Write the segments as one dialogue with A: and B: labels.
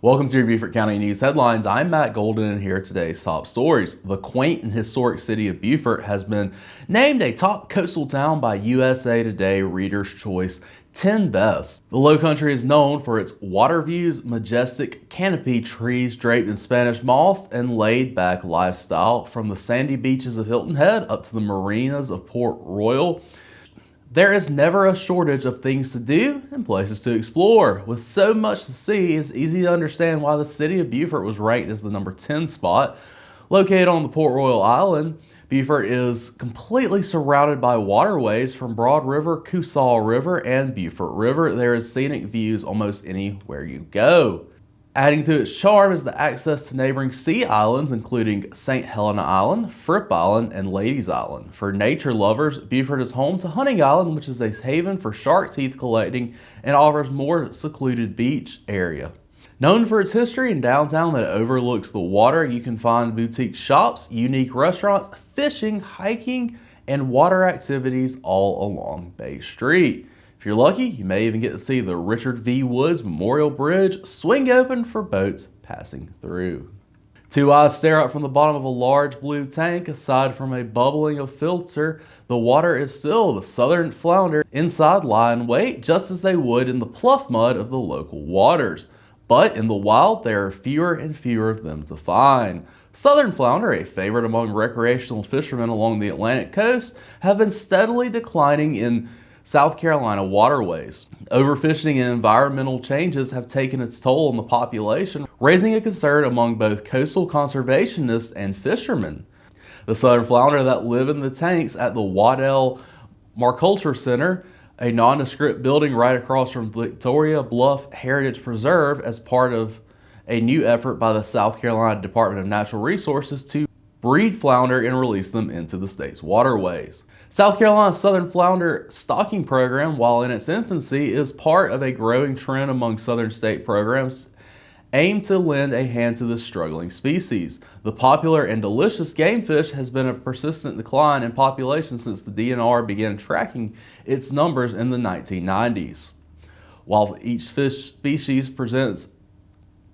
A: Welcome to your Beaufort County News Headlines. I'm Matt Golden, and here are today's top stories. The quaint and historic city of Beaufort has been named a top coastal town by USA Today Reader's Choice 10 Best. The Lowcountry is known for its water views, majestic canopy trees draped in Spanish moss, and laid-back lifestyle. From the sandy beaches of Hilton Head up to the marinas of Port Royal, there is never a shortage of things to do and places to explore. With so much to see, it's easy to understand why the city of Beaufort was ranked as the number 10 spot. Located on the Port Royal Island, Beaufort is completely surrounded by waterways from Broad River, Coosaw River, and Beaufort River. There is scenic views almost anywhere you go. Adding to its charm is the access to neighboring sea islands, including St. Helena Island, Fripp Island, and Ladies Island. For nature lovers, Beaufort is home to Hunting Island, which is a haven for shark teeth collecting and offers more secluded beach area. Known for its history and downtown that overlooks the water, you can find boutique shops, unique restaurants, fishing, hiking, and water activities all along Bay Street. If you're lucky, you may even get to see the Richard V. Woods Memorial Bridge swing open for boats passing through. Two eyes stare out from the bottom of a large blue tank. Aside from a bubbling of filter, the water is still. The southern flounder inside lie in wait just as they would in the pluff mud of the local waters. But in the wild, there are fewer and fewer of them to find. Southern flounder, a favorite among recreational fishermen along the Atlantic coast, have been steadily declining in South Carolina waterways. Overfishing and environmental changes have taken its toll on the population, raising a concern among both coastal conservationists and fishermen. The southern flounder that live in the tanks at the Waddell Marculture Center, a nondescript building right across from Victoria Bluff Heritage Preserve, as part of a new effort by the South Carolina Department of Natural Resources to breed flounder and release them into the state's waterways. South Carolina's Southern Flounder Stocking Program, while in its infancy, is part of a growing trend among southern state programs aimed to lend a hand to this struggling species. The popular and delicious game fish has been a persistent decline in population since the DNR began tracking its numbers in the 1990s. While each fish species presents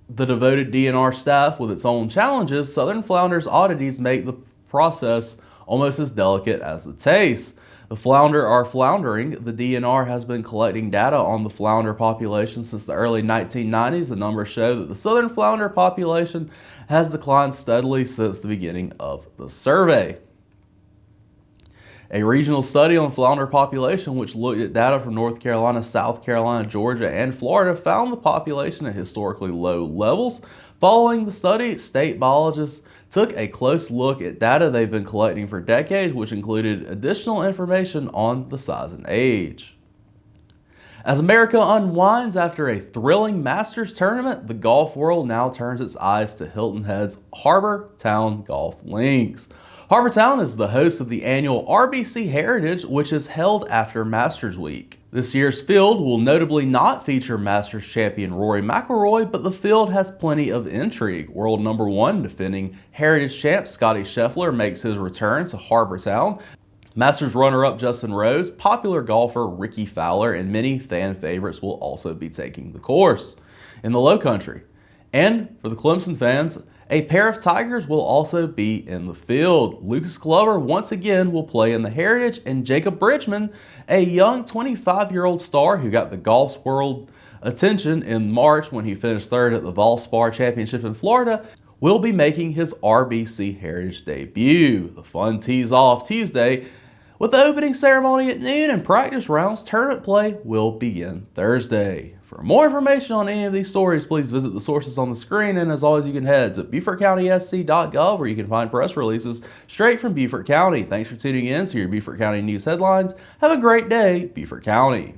A: the devoted DNR staff with its own challenges, southern flounder's oddities make the process almost as delicate as the taste. The flounder are floundering. The DNR has been collecting data on the flounder population since the early 1990s. The numbers show that the southern flounder population has declined steadily since the beginning of the survey. A regional study on flounder population, which looked at data from North Carolina, South Carolina, Georgia, and Florida, found the population at historically low levels. Following the study, state biologists took a close look at data they've been collecting for decades, which included additional information on the size and age. As America unwinds after a thrilling Masters tournament, the golf world now turns its eyes to Hilton Head's Harbor Town Golf Links. Harbor Town is the host of the annual RBC Heritage, which is held after Masters Week. This year's field will notably not feature Masters champion Rory McIlroy, but the field has plenty of intrigue. World number 1 defending Heritage champ Scotty Scheffler makes his return to Harbor Town. Masters runner-up Justin Rose, popular golfer Ricky Fowler, and many fan favorites will also be taking the course in the Lowcountry. And for the Clemson fans, a pair of Tigers will also be in the field. Lucas Glover once again will play in the Heritage, and Jacob Bridgman, a young 25-year-old star who got the golf's world attention in March when he finished third at the Valspar Championship in Florida, will be making his RBC Heritage debut. The fun tees off Tuesday with the opening ceremony at noon, and practice rounds tournament play will begin Thursday. For more information on any of these stories, please visit the sources on the screen, and as always, you can head to BeaufortCountySC.gov where you can find press releases straight from Beaufort County. Thanks for tuning in to your Beaufort County News Headlines. Have a great day, Beaufort County.